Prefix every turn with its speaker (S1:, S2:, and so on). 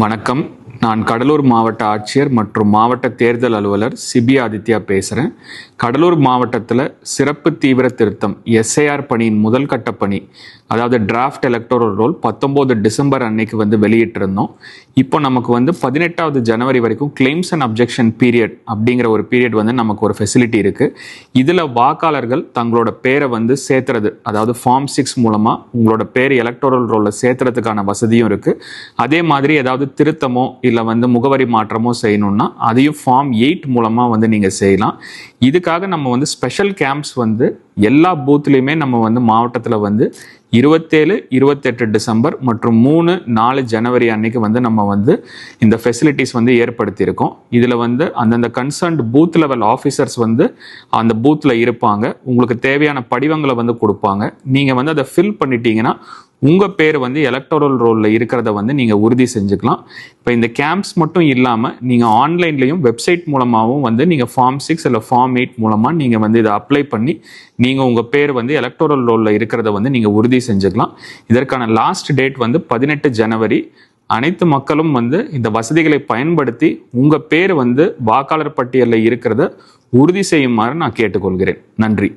S1: வணக்கம். நான் கடலூர் மாவட்ட ஆட்சியர் மற்றும் மாவட்ட தேர்தல் அலுவலர் சிபி ஆதித்யா பேசுகிறேன். கடலூர் மாவட்டத்தில் சிறப்பு தீவிர திருத்தம் எஸ்ஐஆர் பணியின் முதல் கட்ட பணி, அதாவது டிராஃப்ட் எலக்டோரல் ரோல் 19 டிசம்பர் அன்னைக்கு வெளியிட்டிருந்தோம். இப்போ நமக்கு 18வது ஜனவரி வரைக்கும் கிளைம்ஸ் அண்ட் அப்ஜெக்ஷன் பீரியட் அப்படிங்கிற ஒரு பீரியட் நமக்கு ஒரு ஃபெசிலிட்டி இருக்குது. இதில் வாக்காளர்கள் தங்களோட பேரை சேர்த்துறது, அதாவது ஃபார்ம் 6 மூலமாக உங்களோட பேர் எலக்டோரல் ரோலில் சேர்த்துறதுக்கான வசதியும் இருக்குது. அதே மாதிரி ஏதாவது திருத்தமோ இல்லை முகவரி மாற்றமோ செய்யணும்னா அதையும் ஃபார்ம் 8 மூலமாக நீங்கள் செய்யலாம். இதுக்காக நம்ம ஸ்பெஷல் கேம்ப்ஸ் எல்லா பூத்லேயுமே நம்ம மாவட்டத்தில் 27, 28 டிசம்பர் மற்றும் 3, 4 ஜனவரி அன்னைக்கு நம்ம இந்த ஃபெசிலிட்டிஸ் ஏற்படுத்தியிருக்கோம். இதில் அந்தந்த கன்சர்ன்ட் பூத் லெவல் ஆஃபீஸர்ஸ் அந்த பூத்தில் இருப்பாங்க. உங்களுக்கு தேவையான படிவங்களை கொடுப்பாங்க. நீங்கள் அதை ஃபில் பண்ணிட்டீங்கன்னா உங்கள் பேர் எலக்டோரல் ரோலில் இருக்கிறத நீங்கள் உறுதி செஞ்சுக்கலாம். இப்போ இந்த கேம்ப்ஸ் மட்டும் இல்லாமல் நீங்கள் ஆன்லைன்லையும் வெப்சைட் மூலமாகவும் நீங்கள் ஃபார்ம் 6 இல்லை ஃபார்ம் 8 மூலமாக நீங்கள் இதை அப்ளை பண்ணி நீங்கள் உங்கள் பேர் எலக்டோரல் ரோலில் இருக்கிறத நீங்கள் உறுதி செஞ்சுக்கலாம். இதற்கான லாஸ்ட் டேட் 18 ஜனவரி. அனைத்து மக்களும் இந்த வசதிகளை பயன்படுத்தி உங்கள் பேர் வாக்காளர் பட்டியலில் இருக்கிறத உறுதி செய்யுமாறு நான் கேட்டுக்கொள்கிறேன். நன்றி.